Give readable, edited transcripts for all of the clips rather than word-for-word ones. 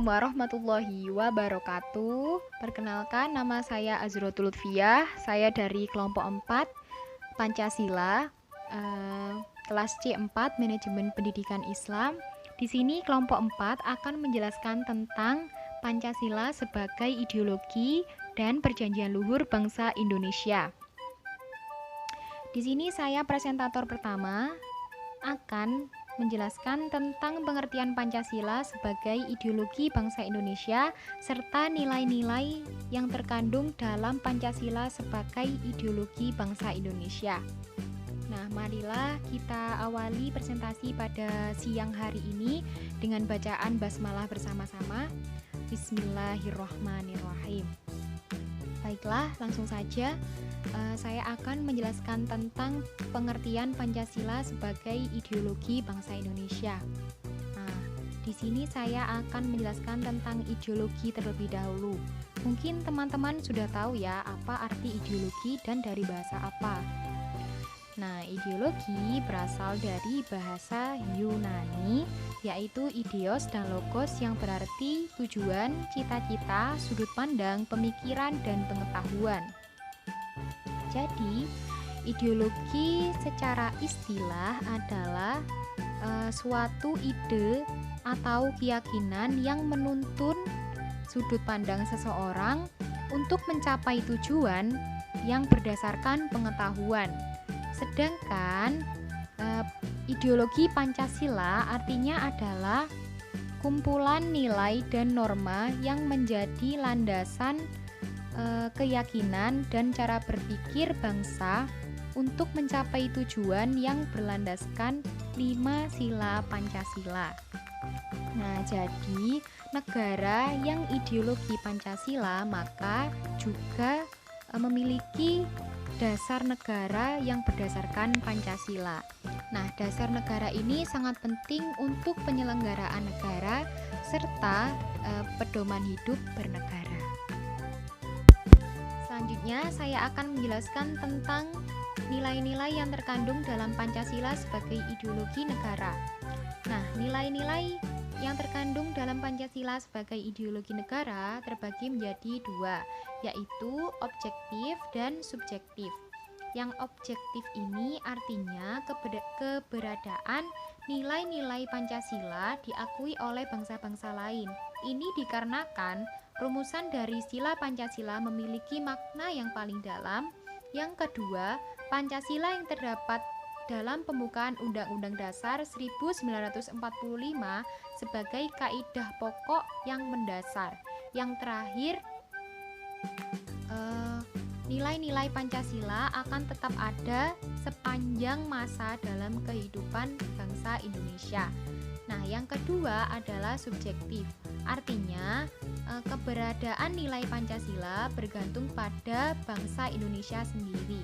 Assalamualaikum warahmatullahi wabarakatuh. Perkenalkan, nama saya Azrotul Lutfiyah. Saya dari kelompok 4 Pancasila, kelas C4 Manajemen Pendidikan Islam. Di sini kelompok 4 akan menjelaskan tentang Pancasila sebagai ideologi dan perjanjian luhur bangsa Indonesia. Di sini saya presentator pertama akan menjelaskan tentang pengertian Pancasila sebagai ideologi bangsa Indonesia serta nilai-nilai yang terkandung dalam Pancasila sebagai ideologi bangsa Indonesia. Nah, marilah kita awali presentasi pada siang hari ini dengan bacaan basmalah bersama-sama. Bismillahirrahmanirrahim. Baiklah, langsung saja. Saya akan menjelaskan tentang pengertian Pancasila sebagai ideologi bangsa Indonesia. Nah, di sini saya akan menjelaskan tentang ideologi terlebih dahulu. Mungkin teman-teman sudah tahu ya apa arti ideologi dan dari bahasa apa. Nah, ideologi berasal dari bahasa Yunani, yaitu ideos dan logos yang berarti tujuan, cita-cita, sudut pandang, pemikiran, dan pengetahuan. Jadi, ideologi secara istilah adalah suatu ide atau keyakinan yang menuntun sudut pandang seseorang untuk mencapai tujuan yang berdasarkan pengetahuan. Sedangkan ideologi Pancasila artinya adalah kumpulan nilai dan norma yang menjadi landasan keyakinan dan cara berpikir bangsa untuk mencapai tujuan yang berlandaskan 5 sila Pancasila. Nah, jadi negara yang ideologi Pancasila maka juga memiliki dasar negara yang berdasarkan Pancasila. Nah, dasar negara ini sangat penting untuk penyelenggaraan negara serta pedoman hidup bernegara. Selanjutnya, saya akan menjelaskan tentang nilai-nilai yang terkandung dalam Pancasila sebagai ideologi negara. Nah, nilai-nilai yang terkandung dalam Pancasila sebagai ideologi negara terbagi menjadi 2, yaitu objektif dan subjektif. Yang objektif ini artinya keberadaan nilai-nilai Pancasila diakui oleh bangsa-bangsa lain. Ini dikarenakan rumusan dari sila Pancasila memiliki makna yang paling dalam. Yang kedua, Pancasila yang terdapat dalam pembukaan Undang-Undang Dasar 1945 sebagai kaidah pokok yang mendasar. Yang terakhir, nilai-nilai Pancasila akan tetap ada sepanjang masa dalam kehidupan bangsa Indonesia. Nah, yang kedua adalah subjektif. Artinya, keberadaan nilai Pancasila bergantung pada bangsa Indonesia sendiri.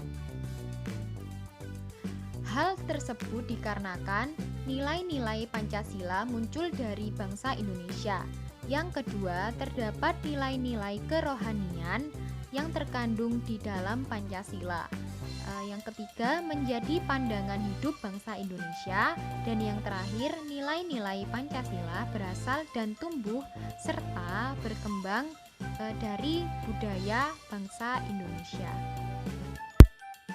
Hal tersebut dikarenakan nilai-nilai Pancasila muncul dari bangsa Indonesia. Yang kedua, terdapat nilai-nilai kerohanian yang terkandung di dalam Pancasila. Yang ketiga, menjadi pandangan hidup bangsa Indonesia. Dan yang terakhir, nilai-nilai Pancasila berasal dan tumbuh serta berkembang dari budaya bangsa Indonesia.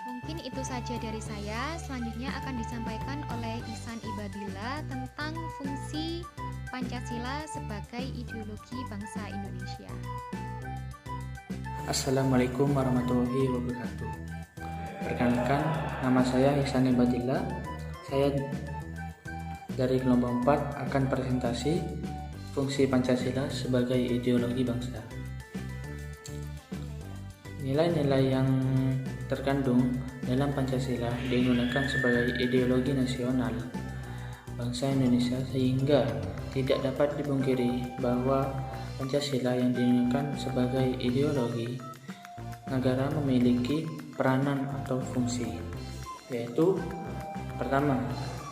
Mungkin itu saja dari saya. Selanjutnya akan disampaikan oleh Ihsan Ibadillah tentang fungsi Pancasila sebagai ideologi bangsa Indonesia. Assalamualaikum warahmatullahi wabarakatuh. Perkenalkan, nama saya Ihsan Ibadillah. Saya dari kelompok 4 akan presentasi fungsi Pancasila sebagai ideologi bangsa. Nilai-nilai yang terkandung dalam Pancasila digunakan sebagai ideologi nasional bangsa Indonesia sehingga tidak dapat dipungkiri bahwa Pancasila yang digunakan sebagai ideologi negara memiliki peranan atau fungsi, yaitu pertama,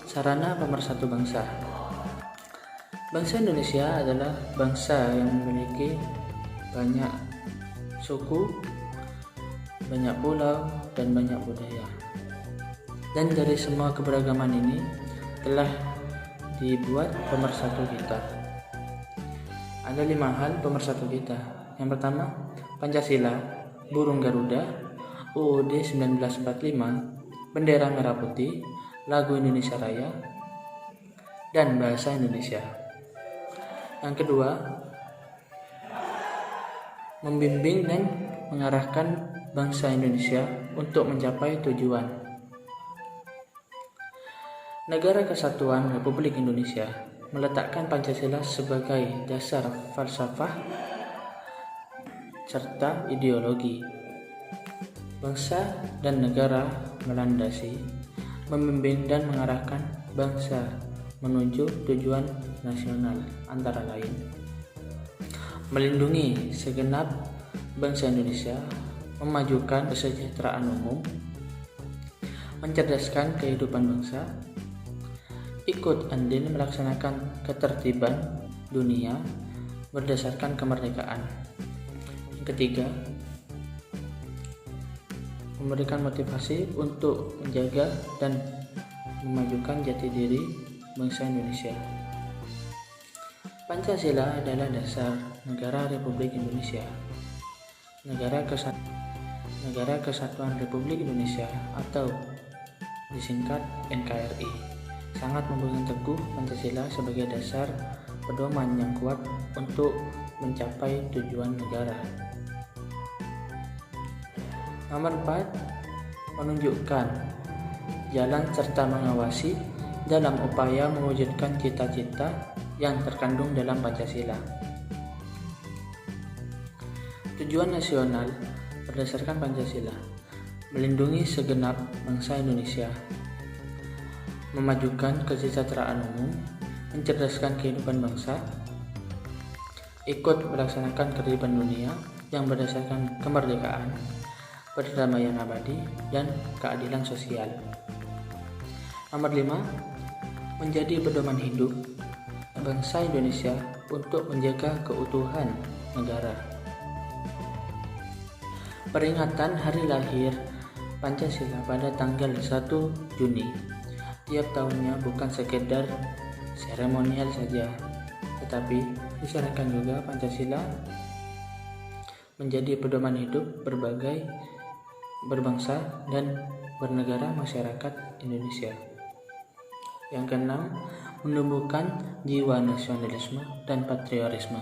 sarana pemersatu bangsa. Bangsa Indonesia adalah bangsa yang memiliki banyak suku, banyak pulau, dan banyak budaya. Dan dari semua keberagaman ini telah dibuat pemersatu kita. Ada 5 hal pemersatu kita. Yang pertama, Pancasila, burung Garuda, UUD 1945, bendera merah putih, lagu Indonesia Raya, dan bahasa Indonesia. Yang kedua, membimbing dan mengarahkan bangsa Indonesia untuk mencapai tujuan. Negara Kesatuan Republik Indonesia meletakkan Pancasila sebagai dasar falsafah serta ideologi. Bangsa dan negara melandasi, membimbing dan mengarahkan bangsa menuju tujuan nasional, antara lain melindungi segenap bangsa Indonesia, memajukan kesejahteraan umum, mencerdaskan kehidupan bangsa, ikut andil melaksanakan ketertiban dunia berdasarkan kemerdekaan. Yang ketiga, memberikan motivasi untuk menjaga dan memajukan jati diri bangsa Indonesia. Pancasila adalah dasar negara Republik Indonesia. Negara Kesatuan Republik Indonesia atau disingkat NKRI sangat memegang teguh Pancasila sebagai dasar pedoman yang kuat untuk mencapai tujuan negara. Nomor 4, menunjukkan jalan serta mengawasi dalam upaya mewujudkan cita-cita yang terkandung dalam Pancasila. Tujuan nasional berdasarkan Pancasila, melindungi segenap bangsa Indonesia, memajukan kesejahteraan umum, mencerdaskan kehidupan bangsa, ikut melaksanakan ketertiban dunia yang berdasarkan kemerdekaan, perdamaian abadi, dan keadilan sosial. Nomor 5, menjadi pedoman hidup bangsa Indonesia untuk menjaga keutuhan negara. Peringatan hari lahir Pancasila pada tanggal 1 Juni tiap tahunnya bukan sekedar seremonial saja, tetapi disyaratkan juga Pancasila menjadi pedoman hidup berbagai berbangsa dan bernegara masyarakat Indonesia. Yang keenam, menumbuhkan jiwa nasionalisme dan patriotisme.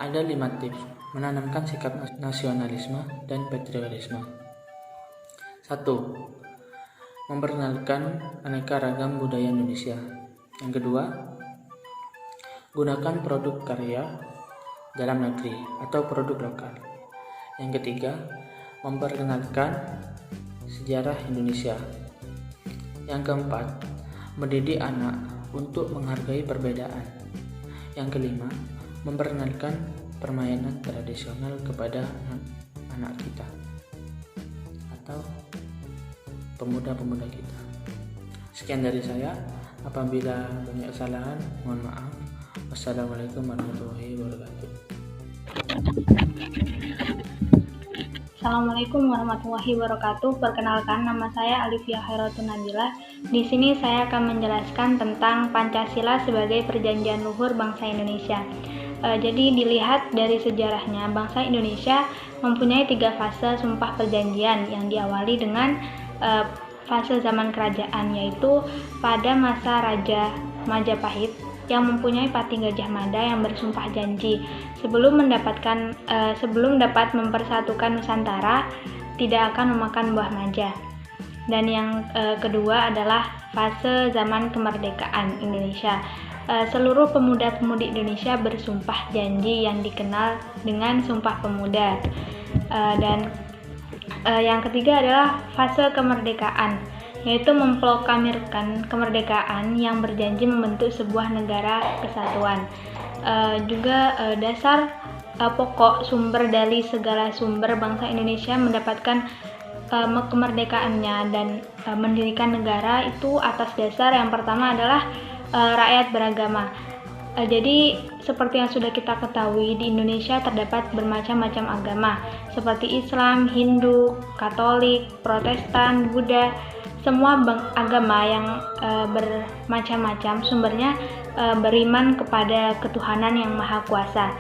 Ada 5 tips menanamkan sikap nasionalisme dan patriotisme. 1. Memperkenalkan aneka ragam budaya Indonesia. Yang kedua, gunakan produk karya dalam negeri atau produk lokal. Yang ketiga, memperkenalkan sejarah Indonesia. Yang keempat, mendidik anak untuk menghargai perbedaan. Yang kelima, memperkenalkan permainan tradisional kepada anak kita atau pemuda-pemuda kita. Sekian dari saya. Apabila banyak kesalahan, mohon maaf. Wassalamualaikum warahmatullahi wabarakatuh. Assalamualaikum warahmatullahi wabarakatuh. Perkenalkan, nama saya Alifia Khairatul Nabila. Di sini saya akan menjelaskan tentang Pancasila sebagai perjanjian luhur bangsa Indonesia. Jadi dilihat dari sejarahnya, bangsa Indonesia mempunyai 3 fase sumpah perjanjian yang diawali dengan fase zaman kerajaan, yaitu pada masa Raja Majapahit yang mempunyai pating Gajah Mada yang bersumpah janji sebelum dapat mempersatukan Nusantara tidak akan memakan buah manja. Dan yang kedua adalah fase zaman kemerdekaan Indonesia. Seluruh pemuda-pemudi Indonesia bersumpah janji yang dikenal dengan Sumpah Pemuda. Dan yang ketiga adalah fase kemerdekaan, yaitu memproklamirkan kemerdekaan yang berjanji membentuk sebuah negara kesatuan. Dasar pokok sumber dari segala sumber bangsa Indonesia mendapatkan kemerdekaannya dan mendirikan negara itu atas dasar yang pertama adalah rakyat beragama. Jadi seperti yang sudah kita ketahui, di Indonesia terdapat bermacam-macam agama seperti Islam, Hindu, Katolik, Protestan, Buddha. Semua agama yang bermacam-macam sumbernya beriman kepada ketuhanan yang maha kuasa.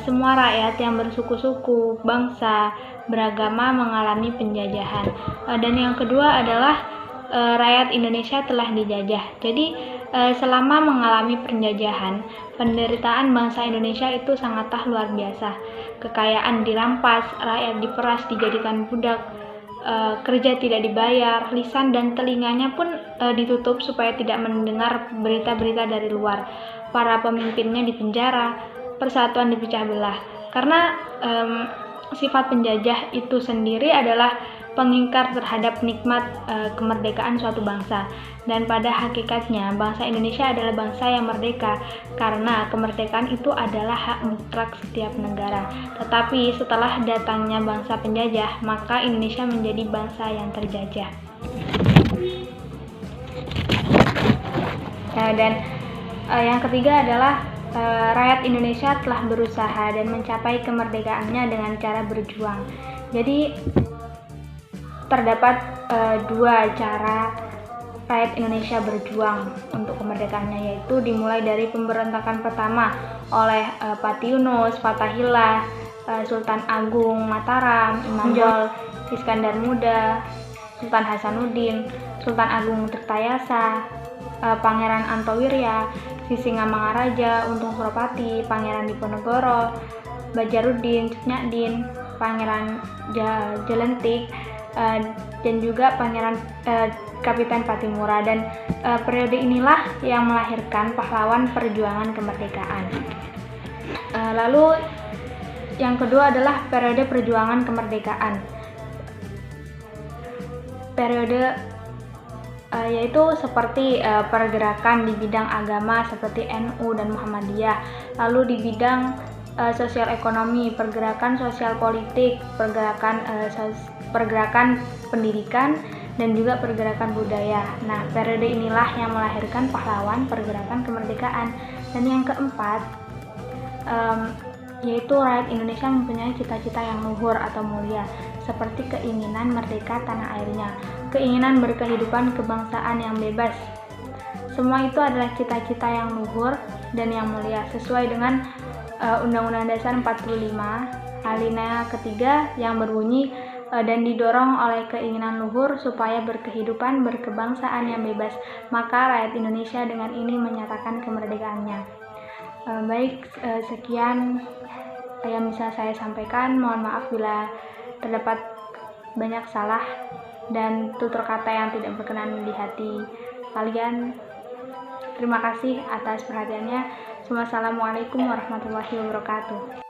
Semua rakyat yang bersuku-suku, bangsa, beragama mengalami penjajahan. Dan yang kedua adalah rakyat Indonesia telah dijajah. Jadi selama mengalami penjajahan, penderitaan bangsa Indonesia itu sangatlah luar biasa. Kekayaan dirampas, rakyat diperas, dijadikan budak, kerja tidak dibayar, lisan dan telinganya pun ditutup supaya tidak mendengar berita-berita dari luar. Para pemimpinnya dipenjara, persatuan dipecah belah. Karena sifat penjajah itu sendiri adalah pengingkar terhadap nikmat kemerdekaan suatu bangsa. Dan pada hakikatnya bangsa Indonesia adalah bangsa yang merdeka karena kemerdekaan itu adalah hak mutlak setiap negara. Tetapi setelah datangnya bangsa penjajah, maka Indonesia menjadi bangsa yang terjajah. Dan yang ketiga adalah rakyat Indonesia telah berusaha dan mencapai kemerdekaannya dengan cara berjuang. Jadi terdapat dua cara rakyat Indonesia berjuang untuk kemerdekaannya, yaitu dimulai dari pemberontakan pertama oleh Pati Yunus, Fathahillah, Sultan Agung Mataram, Imam Bonjol, Iskandar Muda, Sultan Hasanuddin, Sultan Agung Tirtayasa, Pangeran Antowirya, Sisingamangaraja, Untung Suropati, Pangeran Diponegoro, Bajaruddin, Cutnyadin, Pangeran Jelentik, dan juga Pangeran Kapitan Patimura. Dan periode inilah yang melahirkan pahlawan perjuangan kemerdekaan. Lalu yang kedua adalah periode perjuangan kemerdekaan. Periode yaitu seperti pergerakan di bidang agama seperti NU dan Muhammadiyah, lalu di bidang sosial ekonomi, pergerakan sosial politik, pergerakan pendidikan, dan juga pergerakan budaya. Nah, periode inilah yang melahirkan pahlawan pergerakan kemerdekaan. Dan yang keempat, yaitu rakyat Indonesia mempunyai cita-cita yang luhur atau mulia, seperti keinginan merdeka tanah airnya, keinginan berkehidupan kebangsaan yang bebas. Semua itu adalah cita-cita yang luhur dan yang mulia, sesuai dengan Undang-Undang Dasar 45, alinea ketiga yang berbunyi dan didorong oleh keinginan luhur supaya berkehidupan berkebangsaan yang bebas, maka rakyat Indonesia dengan ini menyatakan kemerdekaannya. Baik, sekian yang bisa saya sampaikan. Mohon maaf bila terdapat banyak salah dan tutur kata yang tidak berkenan di hati kalian. Terima kasih atas perhatiannya. Wassalamualaikum warahmatullahi wabarakatuh.